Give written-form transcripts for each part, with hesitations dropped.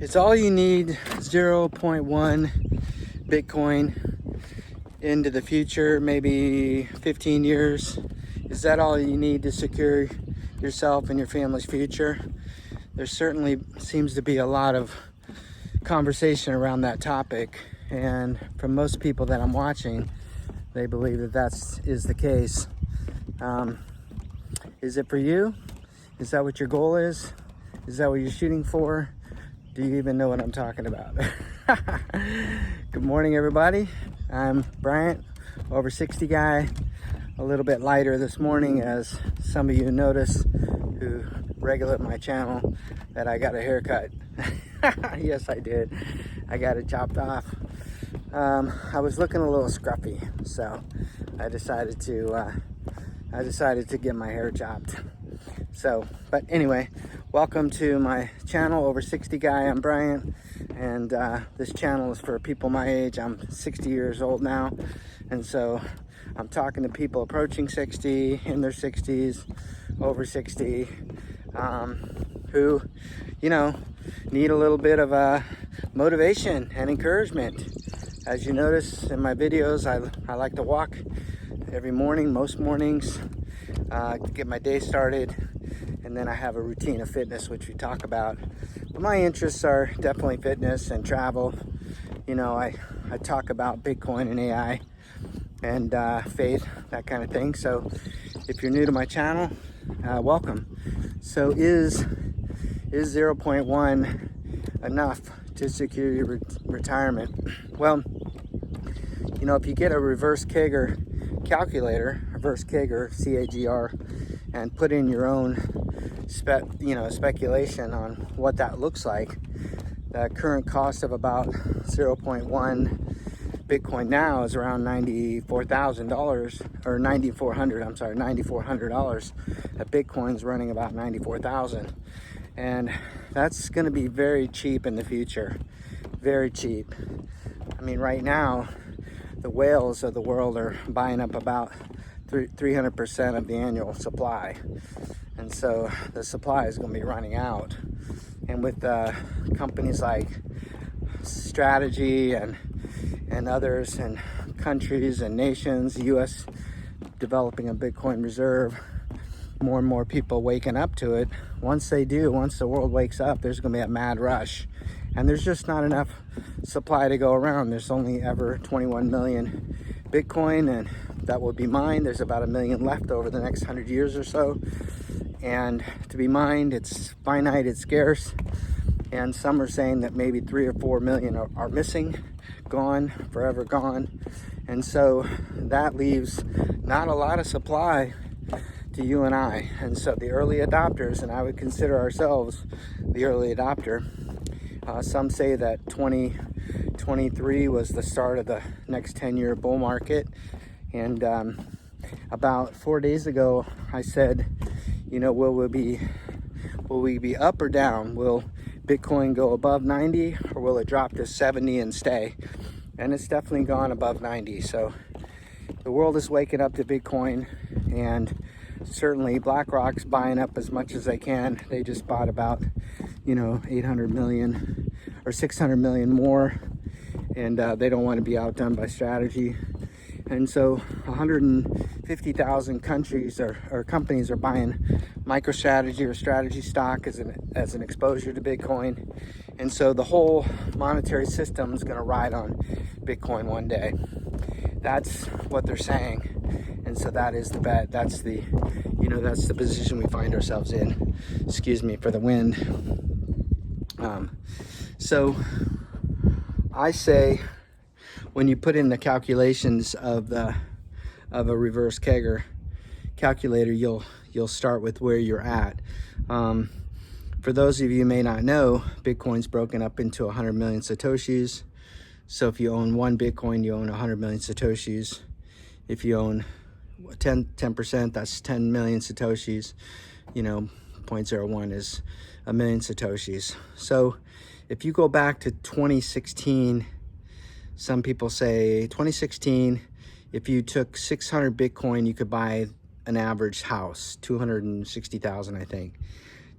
It's all you need, 0.1 Bitcoin into the future, maybe 15 years. Is that all you need to secure yourself and your family's future? There certainly seems to be a lot of conversation around that topic, and from most people that I'm watching, they believe that is the case. Is it for you? Is that what your goal is? Is that what you're shooting for? Do you even know what I'm talking about? Good morning, everybody. I'm Bryant, over 60 guy. A little bit lighter this morning, as some of you notice who regulate my channel, that I got a haircut. Yes, I did. I got it chopped off. I was looking a little scruffy, so I decided to get my hair chopped. So, but anyway, welcome to my channel, Over 60 Guy. I'm Bryant, and this channel is for people my age. I'm 60 years old now, and so I'm talking to people approaching 60, in their 60s, over 60, who, you know, need a little bit of motivation and encouragement. As you notice in my videos, I like to walk every morning, most mornings, to get my day started. And then I have a routine of fitness, which we talk about. But my interests are definitely fitness and travel. You know, I talk about Bitcoin and AI and faith, that kind of thing. So if you're new to my channel, welcome. So is 0.1 enough to secure your retirement? Well, you know, if you get a reverse Kager calculator, reverse Kager, C-A-G-R, and put in your own speculation on what that looks like, the current cost of about 0.1 Bitcoin now is around $94,000, or $9,400. A Bitcoin's running about 94,000, and that's going to be very cheap in the future. Very cheap. I mean, right now, the whales of the world are buying up about 300% of the annual supply. And so the supply is going to be running out. And with companies like Strategy and others, and countries and nations, the U.S. developing a Bitcoin reserve, more and more people waking up to it. Once the world wakes up, there's going to be a mad rush. And there's just not enough supply to go around. There's only ever 21 million Bitcoin, and that will be mined. There's about 1 million left over the next 100 years or so. And to be mined, it's finite, it's scarce. And some are saying that maybe 3 or 4 million are missing, gone, forever gone. And so that leaves not a lot of supply to you and I. And so the early adopters, and I would consider ourselves the early adopter. Some say that 2023 was the start of the next 10-year bull market. And about 4 days ago, I said, you know, will we be up or down? Will Bitcoin go above 90, or will it drop to 70 and stay? And it's definitely gone above 90. So the world is waking up to Bitcoin, and certainly BlackRock's buying up as much as they can. They just bought about, 800 million or 600 million more, and they don't want to be outdone by Strategy. And so 150,000 countries or companies are buying MicroStrategy or Strategy stock as an exposure to Bitcoin. And so the whole monetary system is going to ride on Bitcoin one day. That's what they're saying. And so that is the bet. That's the position we find ourselves in. Excuse me for the wind. So I say, when you put in the calculations of a reverse Kager calculator, you'll start with where you're at. For those of you who may not know, Bitcoin's broken up into 100 million Satoshis. So if you own 1 Bitcoin, you own 100 million Satoshis. If you own 10%, that's 10 million Satoshis. 0.01 is 1 million Satoshis. So if you go back to 2016, some people say 2016, if you took 600 Bitcoin, you could buy an average house, 260,000, I think.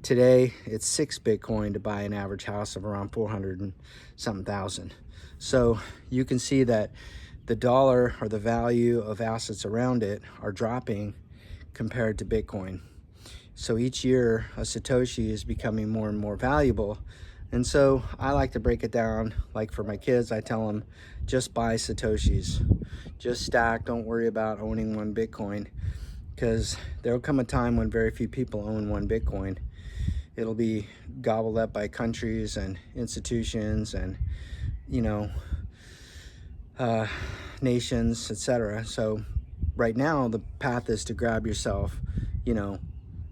today it's 6 Bitcoin to buy an average house of around 400 and something thousand. So you can see that the dollar or the value of assets around it are dropping compared to Bitcoin. So each year a Satoshi is becoming more and more valuable. And so I like to break it down, like for my kids, I tell them just buy Satoshis, just stack, don't worry about owning 1 Bitcoin, because there'll come a time when very few people own 1 Bitcoin. It'll be gobbled up by countries and institutions and, you know, nations, etc. So right now the path is to grab yourself, you know,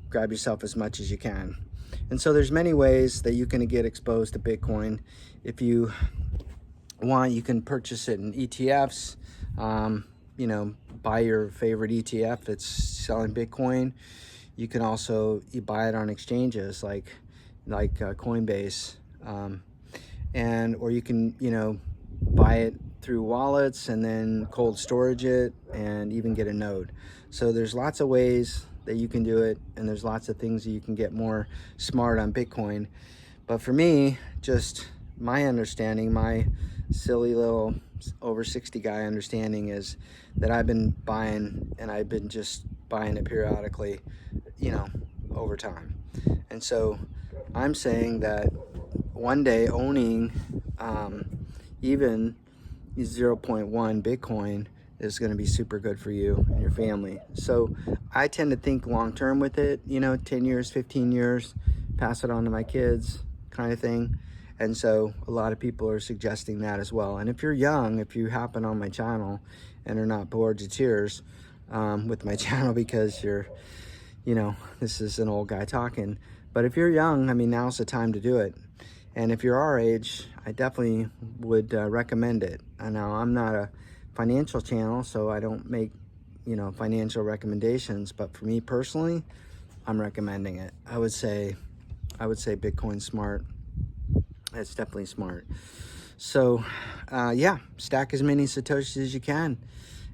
grab yourself as much as you can. And so there's many ways that you can get exposed to Bitcoin. If you want, you can purchase it in ETFs, you know, buy your favorite ETF that's selling Bitcoin. You can also buy it on exchanges like Coinbase, or you can, you know, buy it through wallets and then cold storage it and even get a node. So there's lots of ways that you can do it, and there's lots of things that you can get more smart on Bitcoin. But for me, just my understanding, my silly little over 60 guy understanding is that I've been buying, and I've been just buying it periodically, you know, over time. And so I'm saying that one day owning even 0.1 Bitcoin is going to be super good for you and your family. So I tend to think long term with it, you know, 10 years, 15 years, pass it on to my kids kind of thing. And so a lot of people are suggesting that as well. And if you're young, if you happen on my channel and are not bored to tears with my channel because you're, you know, this is an old guy talking, but if you're young, I mean, now's the time to do it. And if you're our age, I definitely would recommend it. I know I'm not a financial channel, so I don't make, you know, financial recommendations, but for me personally, I'm recommending it. I would say Bitcoin's smart. It's definitely smart. So yeah, stack as many Satoshis as you can,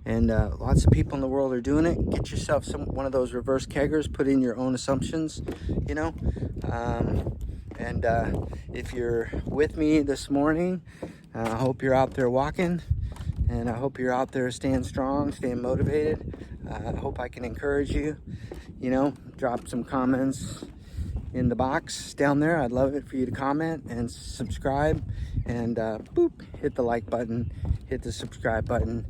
and lots of people in the world are doing it. Get yourself one of those reverse keggers, put in your own assumptions, you know. And if you're with me this morning, I hope you're out there walking, and I hope you're out there staying strong, staying motivated. I hope I can encourage you, you know, drop some comments in the box down there. I'd love it for you to comment and subscribe, and boop, hit the like button, hit the subscribe button,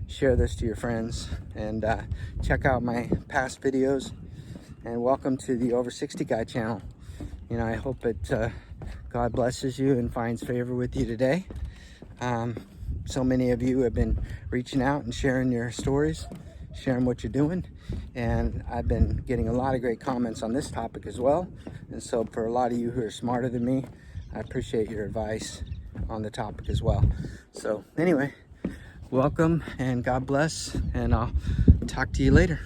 share this to your friends, and check out my past videos, and welcome to the Over 60 Guy channel. You know, I hope that God blesses you and finds favor with you today. So many of you have been reaching out and sharing your stories, sharing what you're doing, and I've been getting a lot of great comments on this topic as well. And so for a lot of you who are smarter than me, I appreciate your advice on the topic as well. So anyway, welcome and God bless, and I'll talk to you later.